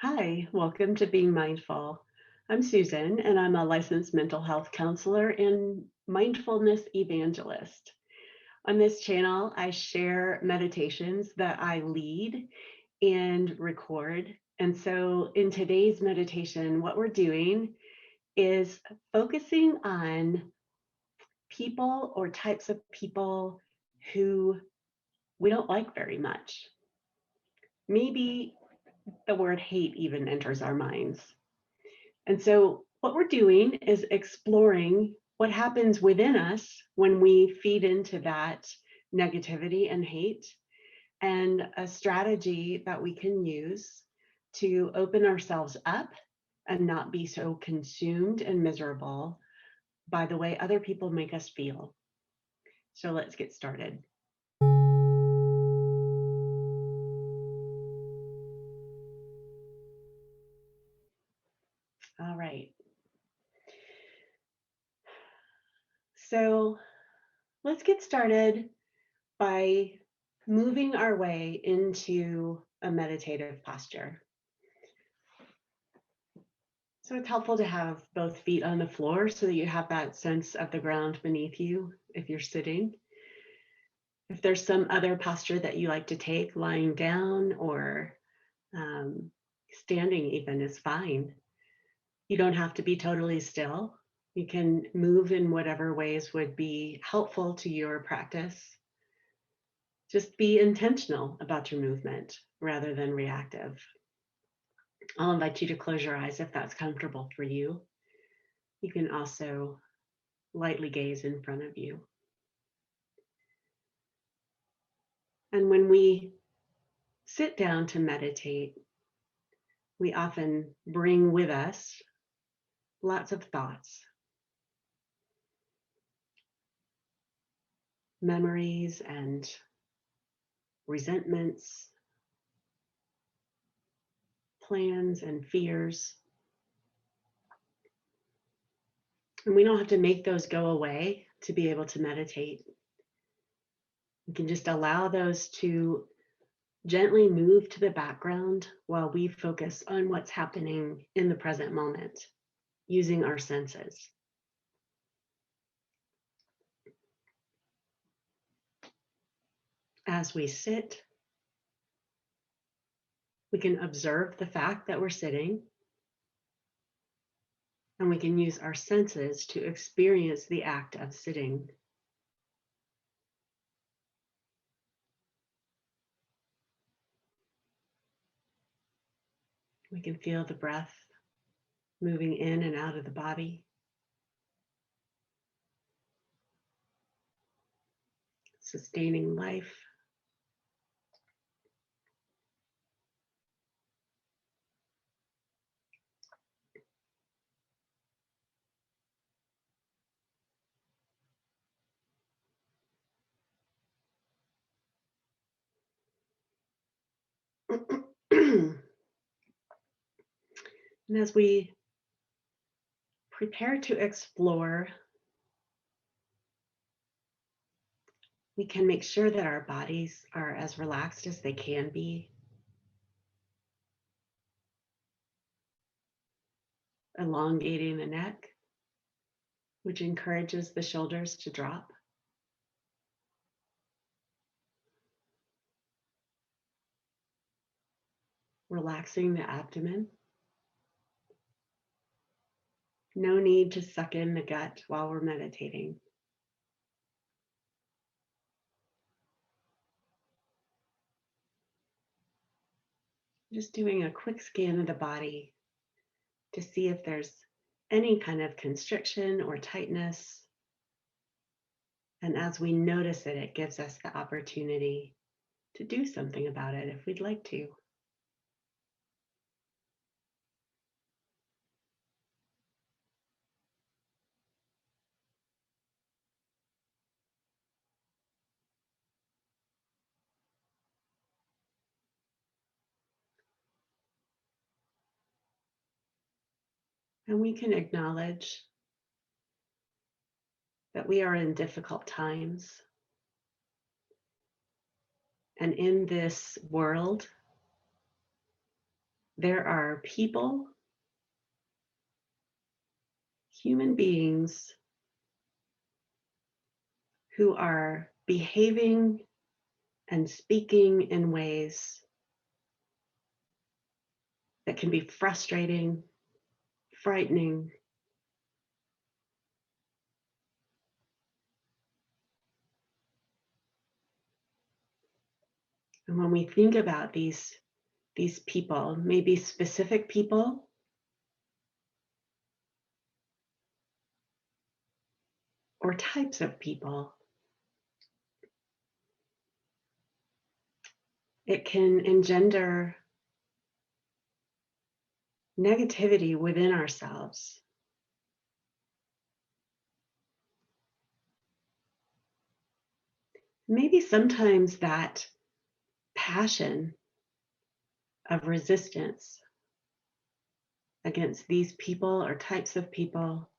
Hi, welcome to Being Mindful. I'm Susan, and I'm a licensed mental health counselor and mindfulness evangelist. On this channel, I share meditations that I lead and record. And so, in today's meditation, what we're doing is focusing on people or types of people who we don't like very much. Maybe the word hate even enters our minds. And so, what we're doing is exploring what happens within us when we feed into that negativity and hate, and a strategy that we can use to open ourselves up and not be so consumed and miserable by the way other people make us feel. So, let's get started. All right. So, let's get started by moving our way into a meditative posture. So it's helpful to have both feet on the floor so that you have that sense of the ground beneath you if you're sitting. If there's some other posture that you like to take, lying down or um, standing even is fine. You don't have to be totally still. You can move in whatever ways would be helpful to your practice. Just be intentional about your movement rather than reactive. I'll invite you to close your eyes if that's comfortable for you. You can also lightly gaze in front of you. And when we sit down to meditate, we often bring with us lots of thoughts, memories, and resentments, plans, and fears. And we don't have to make those go away to be able to meditate. We can just allow those to gently move to the background while we focus on what's happening in the present moment using our senses. As we sit, we can observe the fact that we're sitting, and we can use our senses to experience the act of sitting. We can feel the breath moving in and out of the body, sustaining life. And as we prepare to explore, we can make sure that our bodies are as relaxed as they can be, elongating the neck, which encourages the shoulders to drop. Relaxing the abdomen. No need to suck in the gut while we're meditating. Just doing a quick scan of the body to see if there's any kind of constriction or tightness. And as we notice it, it gives us the opportunity to do something about it if we'd like to. And we can acknowledge that we are in difficult times. And in this world, There are people, human beings, who are behaving and speaking in ways that can be frustrating, frightening. And when we think about these people, maybe specific people or types of people, it can engender negativity within ourselves. Maybe sometimes that passion of resistance against these people or types of people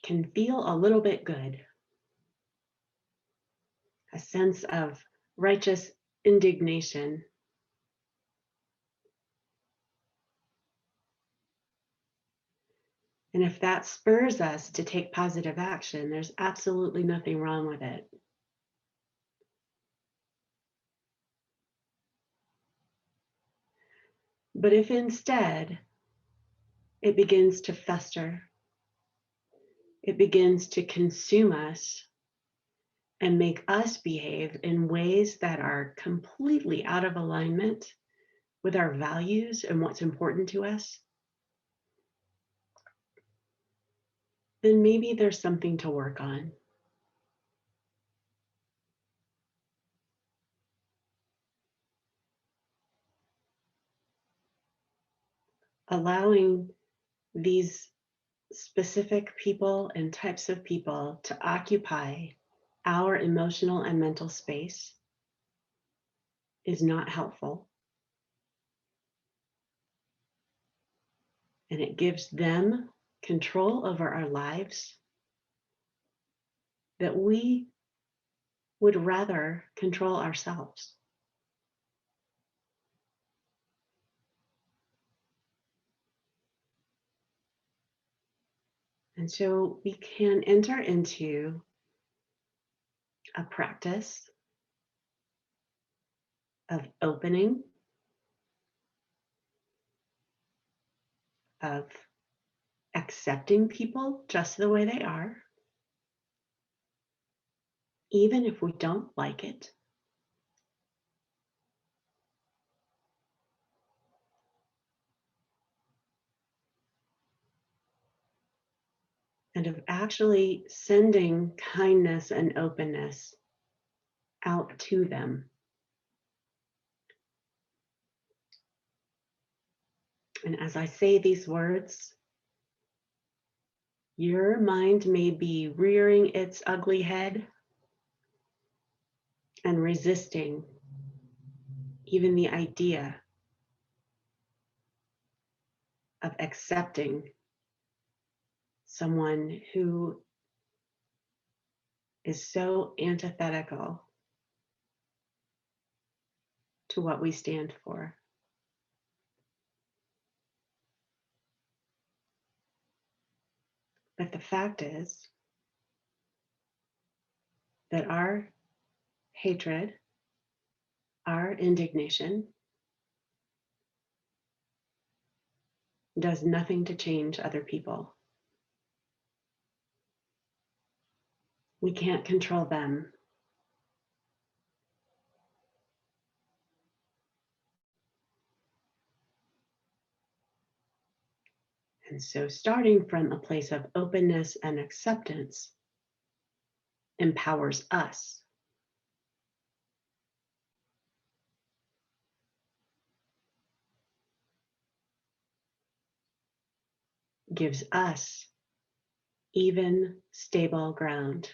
can feel a little bit good. A sense of righteous indignation. And if that spurs us to take positive action, there's absolutely nothing wrong with it. But if instead it begins to fester, it begins to consume us and make us behave in ways that are completely out of alignment with our values and what's important to us, then maybe there's something to work on. Allowing these specific people and types of people to occupy our emotional and mental space is not helpful. And it gives them control over our lives that we would rather control ourselves. And so we can enter into a practice of opening, of accepting people just the way they are, even if we don't like it. And of actually sending kindness and openness out to them. And as I say these words, your mind may be rearing its ugly head and resisting even the idea of accepting someone who is so antithetical to what we stand for. But the fact is that our hatred, our indignation, does nothing to change other people. We can't control them. And so starting from a place of openness and acceptance empowers us. Gives us even, stable ground.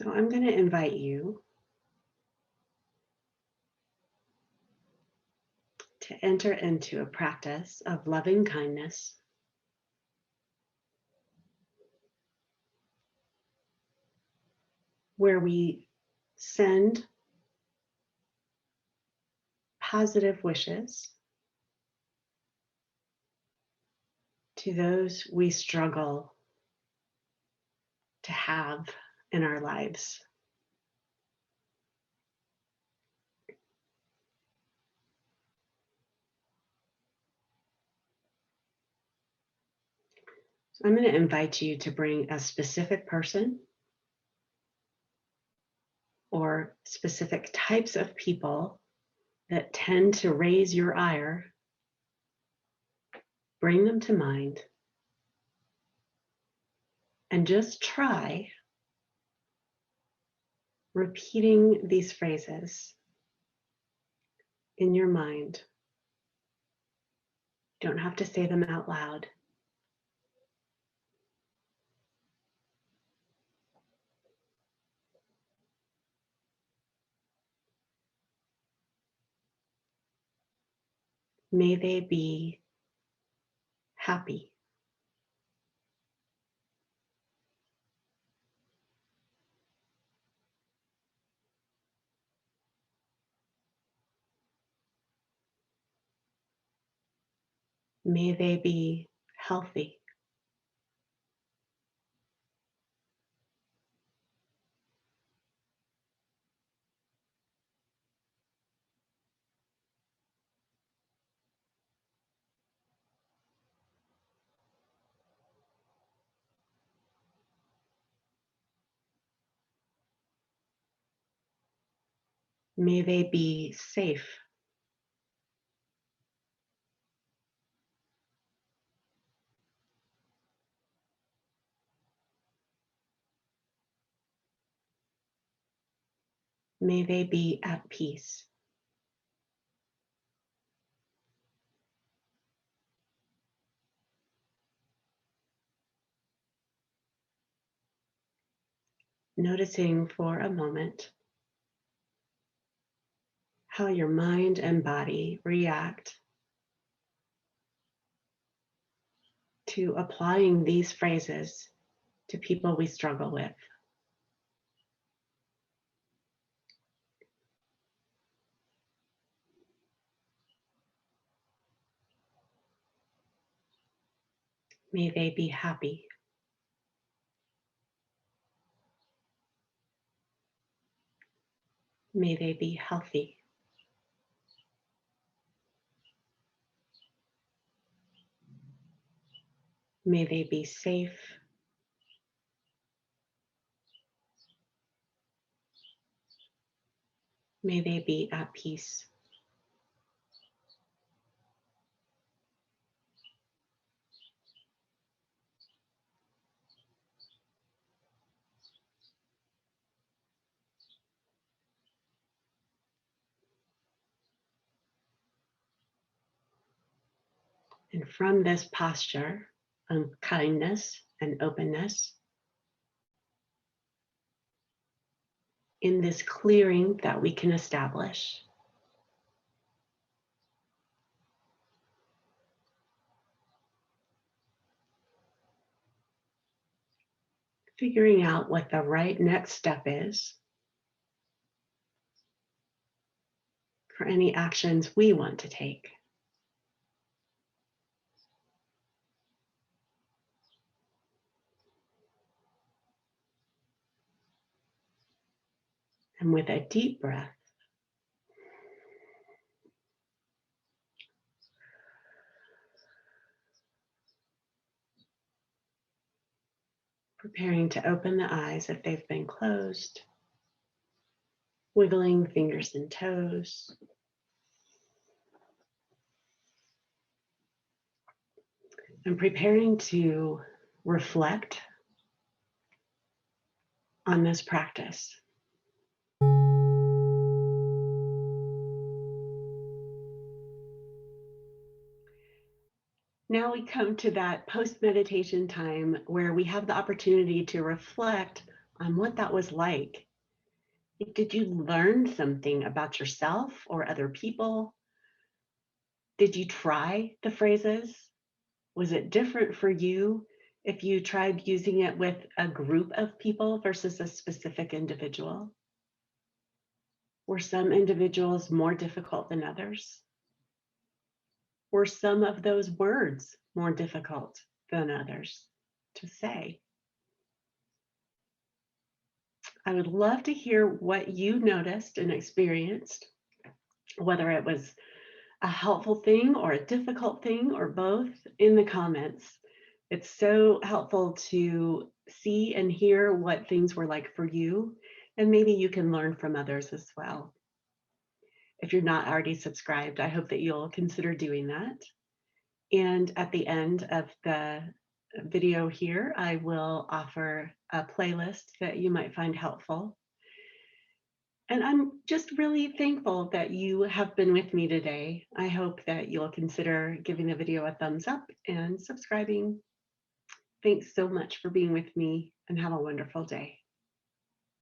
So I'm going to invite you to enter into a practice of loving kindness where we send positive wishes to those we struggle to have in our lives. So I'm going to invite you to bring a specific person or specific types of people that tend to raise your ire. Bring them to mind and just try repeating these phrases in your mind. You don't have to say them out loud. May they be happy. May they be healthy. May they be safe. May they be at peace. Noticing for a moment how your mind and body react to applying these phrases to people we struggle with. May they be happy. May they be healthy. May they be safe. May they be at peace. And from this posture of kindness and openness, in this clearing that we can establish, figuring out what the right next step is for any actions we want to take. And with a deep breath, preparing to open the eyes if they've been closed, wiggling fingers and toes, and preparing to reflect on this practice. Now we come to that post-meditation time where we have the opportunity to reflect on what that was like. Did you learn something about yourself or other people? Did you try the phrases? Was it different for you if you tried using it with a group of people versus a specific individual? Were some individuals more difficult than others? Were some of those words more difficult than others to say? I would love to hear what you noticed and experienced, whether it was a helpful thing or a difficult thing or both, in the comments. It's so helpful to see and hear what things were like for you, and maybe you can learn from others as well. If you're not already subscribed, I hope that you'll consider doing that. And at the end of the video here, I will offer a playlist that you might find helpful. And I'm just really thankful that you have been with me today. I hope that you'll consider giving the video a thumbs up and subscribing. Thanks so much for being with me, and have a wonderful day.